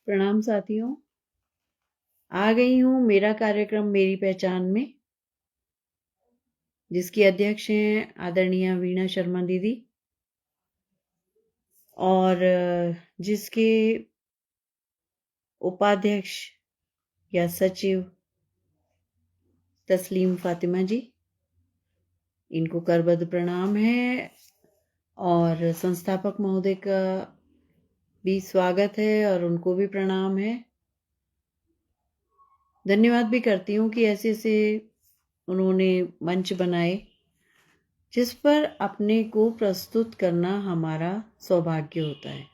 प्रणाम साथियों। आ गई हूँ मेरा कार्यक्रम मेरी पहचान में, जिसकी अध्यक्ष हैं आदरणीय वीणा शर्मा दीदी और जिसके उपाध्यक्ष या सचिव तस्लीम फातिमा जी। इनको करबद्ध प्रणाम है और संस्थापक महोदय का भी स्वागत है और उनको भी प्रणाम है। धन्यवाद भी करती हूँ कि ऐसे ऐसे उन्होंने मंच बनाए जिस पर अपने को प्रस्तुत करना हमारा सौभाग्य होता है।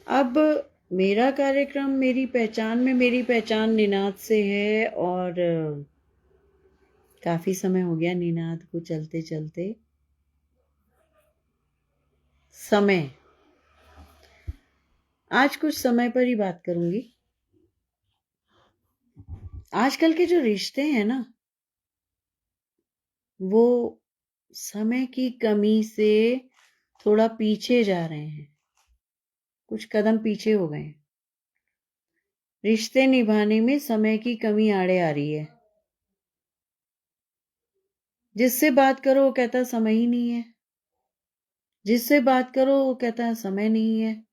अब मेरा कार्यक्रम मेरी पहचान निनाद से है और काफी समय हो गया निनाद को चलते चलते। समय, आज कुछ समय पर ही बात करूंगी। आजकल के जो रिश्ते हैं ना, वो समय की कमी से थोड़ा पीछे जा रहे हैं, कुछ कदम पीछे हो गए हैं। रिश्ते निभाने में समय की कमी आड़े आ रही है। जिससे बात करो वो कहता समय ही नहीं है, जिससे बात करो वो कहता है समय नहीं है,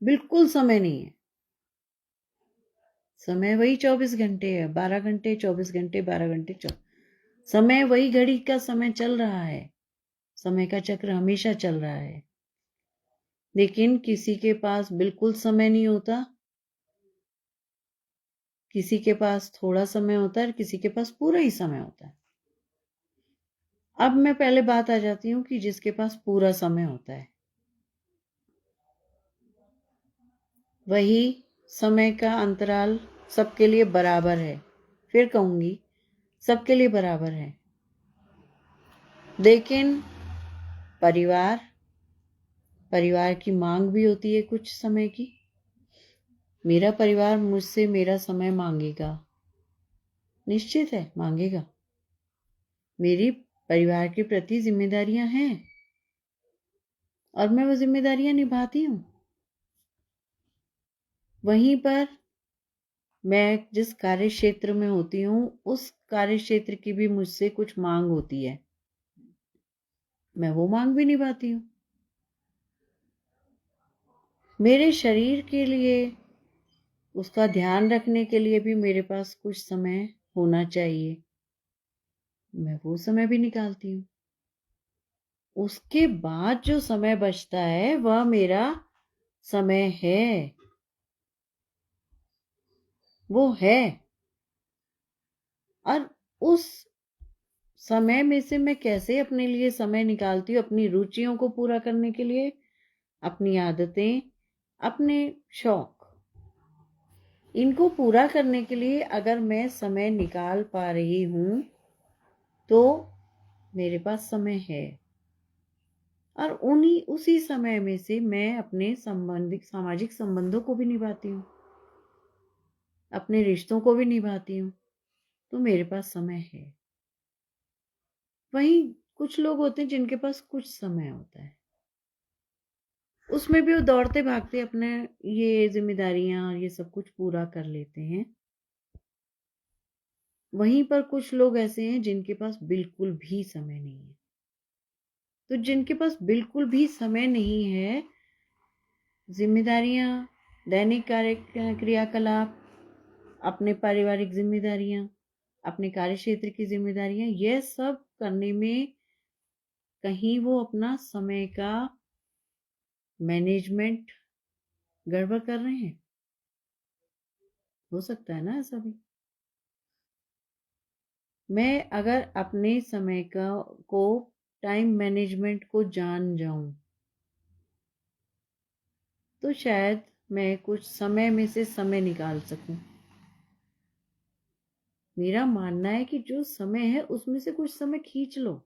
बिल्कुल समय नहीं है। समय वही 24 घंटे है, 12 घंटे 24 घंटे 12 घंटे समय वही, घड़ी का समय चल रहा है, समय का चक्र हमेशा चल रहा है। लेकिन किसी के पास बिल्कुल समय नहीं होता, किसी के पास थोड़ा समय होता है और किसी के पास पूरा ही समय होता है। अब मैं पहले बात आ जाती हूँ कि जिसके पास पूरा समय होता है, वही समय का अंतराल सबके लिए बराबर है। फिर कहूंगी, सबके लिए बराबर है। लेकिन परिवार की मांग भी होती है कुछ समय की। मेरा परिवार मुझसे मेरा समय मांगेगा, निश्चित है मांगेगा। मेरी परिवार के प्रति जिम्मेदारियां हैं और मैं वो जिम्मेदारियां निभाती हूँ। वहीं पर मैं जिस कार्य क्षेत्र में होती हूँ, उस कार्य क्षेत्र की भी मुझसे कुछ मांग होती है, मैं वो मांग भी निभाती हूँ। मेरे शरीर के लिए, उसका ध्यान रखने के लिए भी मेरे पास कुछ समय होना चाहिए, मैं वो समय भी निकालती हूँ। उसके बाद जो समय बचता है वह मेरा समय है, वो है। और उस समय में से मैं कैसे अपने लिए समय निकालती हूँ, अपनी रुचियों को पूरा करने के लिए, अपनी आदतें, अपने शौक, इनको पूरा करने के लिए अगर मैं समय निकाल पा रही हूँ तो मेरे पास समय है। और उसी समय में से मैं अपने सामाजिक संबंधों को भी निभाती हूँ, अपने रिश्तों को भी निभाती हूँ, तो मेरे पास समय है। वहीं कुछ लोग होते हैं जिनके पास कुछ समय होता है, उसमें भी वो दौड़ते भागते अपने ये जिम्मेदारियां और ये सब कुछ पूरा कर लेते हैं। वहीं पर कुछ लोग ऐसे हैं जिनके पास बिल्कुल भी समय नहीं है। तो जिनके पास बिल्कुल भी समय नहीं है, जिम्मेदारियां, दैनिक कार्य क्रियाकलाप, अपने पारिवारिक जिम्मेदारियां, अपने कार्य क्षेत्र की जिम्मेदारियां, यह सब करने में कहीं वो अपना समय का मैनेजमेंट गड़बड़ कर रहे हैं। हो सकता है ना ऐसा भी। मैं अगर अपने समय को टाइम मैनेजमेंट को जान जाऊं तो शायद मैं कुछ समय में से समय निकाल सकूं। मेरा मानना है कि जो समय है उसमें से कुछ समय खींच लो।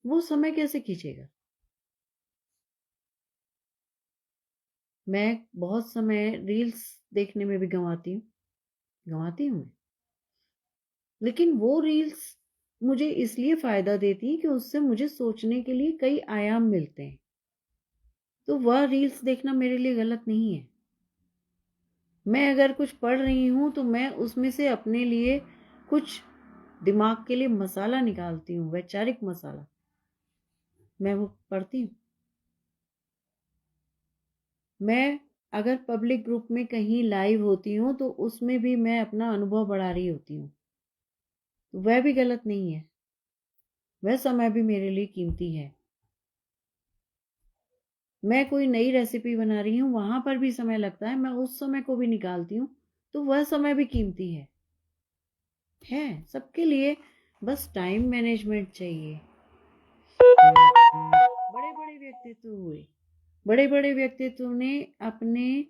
वो समय कैसे खींचेगा? मैं बहुत समय रील्स देखने में भी गंवाती हूँ मैं। लेकिन वो रील्स मुझे इसलिए फायदा देती है कि उससे मुझे सोचने के लिए कई आयाम मिलते हैं। तो वह रील्स देखना मेरे लिए गलत नहीं है। मैं अगर कुछ पढ़ रही हूँ तो मैं उसमें से अपने लिए कुछ दिमाग के लिए मसाला निकालती हूँ, वैचारिक मसाला, मैं वो पढ़ती हूँ। मैं अगर पब्लिक ग्रुप में कहीं लाइव होती हूँ तो उसमें भी मैं अपना अनुभव बढ़ा रही होती हूँ, तो वह भी गलत नहीं है, वह समय भी मेरे लिए कीमती है। मैं कोई नई रेसिपी बना रही हूँ, वहां पर भी समय लगता है, मैं उस समय को भी निकालती हूँ, तो वह समय भी कीमती है सबके लिए। बस टाइम मैनेजमेंट चाहिए। बड़े बड़े व्यक्तित्व हुए, बड़े बड़े व्यक्तित्व ने अपने,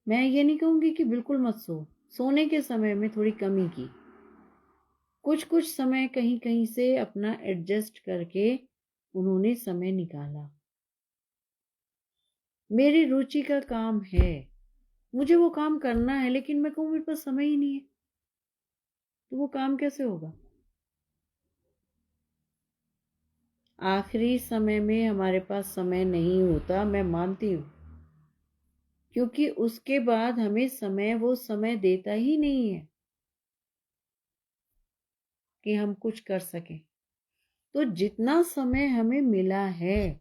मैं ये नहीं कहूंगी कि बिल्कुल मत सोने के समय में थोड़ी कमी की, कुछ कुछ समय कहीं कहीं से अपना एडजस्ट करके उन्होंने समय निकाला। मेरी रुचि का काम है, मुझे वो काम करना है, लेकिन मैं कहूँ मेरे पास समय ही नहीं है, तो वो काम कैसे होगा? आखिरी समय में हमारे पास समय नहीं होता, मैं मानती हूँ, क्योंकि उसके बाद हमें समय वो समय देता ही नहीं है कि हम कुछ कर सकें। तो जितना समय हमें मिला है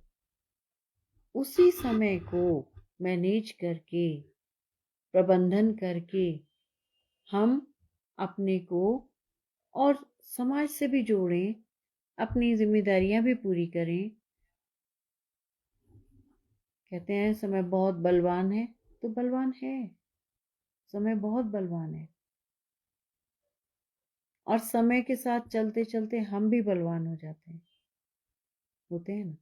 उसी समय को मैनेज करके, प्रबंधन करके, हम अपने को और समाज से भी जोड़ें, अपनी जिम्मेदारियां भी पूरी करें। कहते हैं समय बहुत बलवान है, तो बलवान है, समय बहुत बलवान है, और समय के साथ चलते चलते हम भी बलवान हो जाते हैं, होते हैं ना।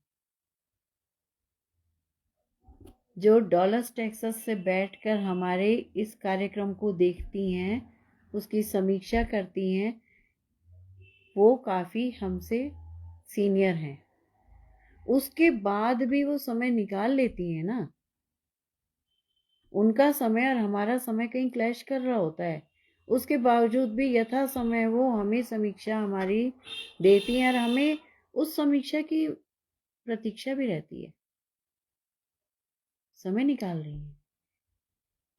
जो डॉलस टेक्सास से बैठकर हमारे इस कार्यक्रम को देखती हैं, उसकी समीक्षा करती हैं, वो काफ़ी हमसे सीनियर हैं, उसके बाद भी वो समय निकाल लेती हैं ना। उनका समय और हमारा समय कहीं क्लैश कर रहा होता है, उसके बावजूद भी यथा समय वो हमें समीक्षा हमारी देती हैं, और हमें उस समीक्षा की प्रतीक्षा भी रहती है, समय निकाल रही है।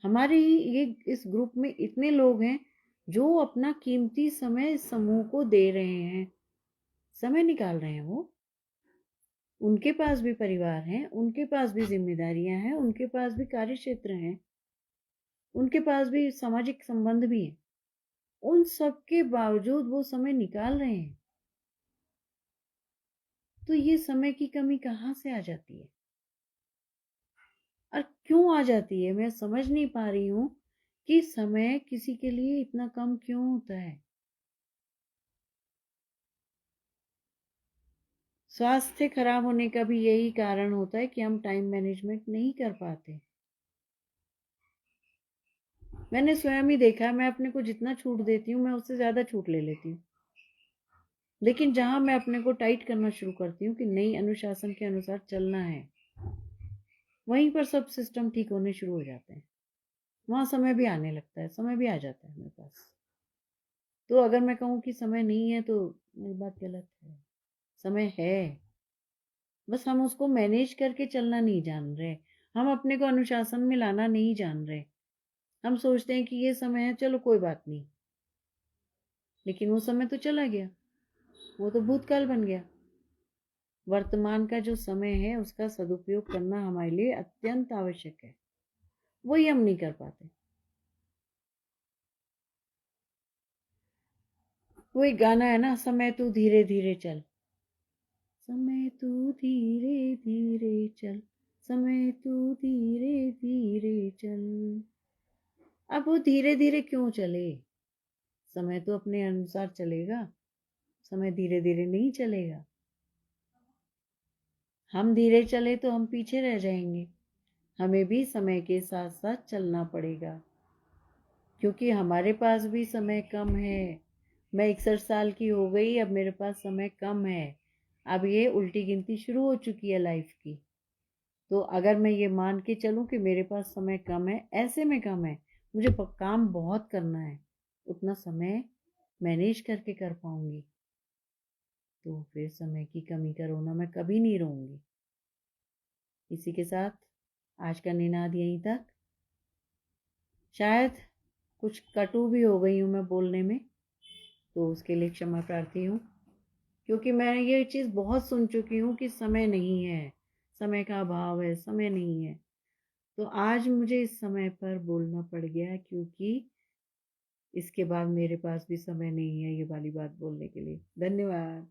हमारे ही ये इस ग्रुप में इतने लोग हैं जो अपना कीमती समय इस समूह को दे रहे हैं, समय निकाल रहे हैं। वो, उनके पास भी परिवार हैं, उनके पास भी जिम्मेदारियां हैं, उनके पास भी कार्य क्षेत्र हैं, उनके पास भी सामाजिक संबंध भी हैं, उन सब के बावजूद वो समय निकाल रहे हैं। तो ये समय की कमी कहाँ से आ जाती है और क्यों आ जाती है? मैं समझ नहीं पा रही हूँ कि समय किसी के लिए इतना कम क्यों होता है। स्वास्थ्य खराब होने का भी यही कारण होता है कि हम टाइम मैनेजमेंट नहीं कर पाते। मैंने स्वयं ही देखा है, मैं अपने को जितना छूट देती हूँ मैं उससे ज्यादा छूट ले लेती हूँ, लेकिन जहां मैं अपने को टाइट करना शुरू करती हूँ कि नहीं, अनुशासन के अनुसार चलना है, वहीं पर सब सिस्टम ठीक होने शुरू हो जाते हैं, वहां समय भी आने लगता है, समय भी आ जाता है मेरे पास। तो अगर मैं कहूँ कि समय नहीं है तो मेरी बात गलत है, समय है, बस हम उसको मैनेज करके चलना नहीं जान रहे, हम अपने को अनुशासन में लाना नहीं जान रहे। हम सोचते हैं कि ये समय है, चलो कोई बात नहीं, लेकिन वो समय तो चला गया, वो तो भूतकाल बन गया। वर्तमान का जो समय है उसका सदुपयोग करना हमारे लिए अत्यंत आवश्यक है, वही हम नहीं कर पाते। वो एक गाना है ना, समय तू धीरे धीरे चल, समय तू धीरे धीरे चल, समय तू धीरे धीरे चल। अब वो धीरे धीरे क्यों चले? समय तो अपने अनुसार चलेगा, समय धीरे धीरे नहीं चलेगा। हम धीरे चले तो हम पीछे रह जाएंगे, हमें भी समय के साथ साथ चलना पड़ेगा, क्योंकि हमारे पास भी समय कम है। मैं 61 साल की हो गई, अब मेरे पास समय कम है, अब ये उल्टी गिनती शुरू हो चुकी है लाइफ की। तो अगर मैं ये मान के चलूं कि मेरे पास समय कम है, ऐसे में कम है, मुझे काम बहुत करना है, उतना समय मैनेज करके कर पाऊंगी, तो फिर समय की कमी का रोना मैं कभी नहीं रोऊंगी। इसी के साथ आज का निनाद यहीं तक। शायद कुछ कटु भी हो गई हूँ मैं बोलने में, तो उसके लिए क्षमा प्रार्थी हूँ, क्योंकि मैं ये चीज़ बहुत सुन चुकी हूँ कि समय नहीं है, समय का अभाव है, समय नहीं है। तो आज मुझे इस समय पर बोलना पड़ गया, क्योंकि इसके बाद मेरे पास भी समय नहीं है ये वाली बात बोलने के लिए। धन्यवाद।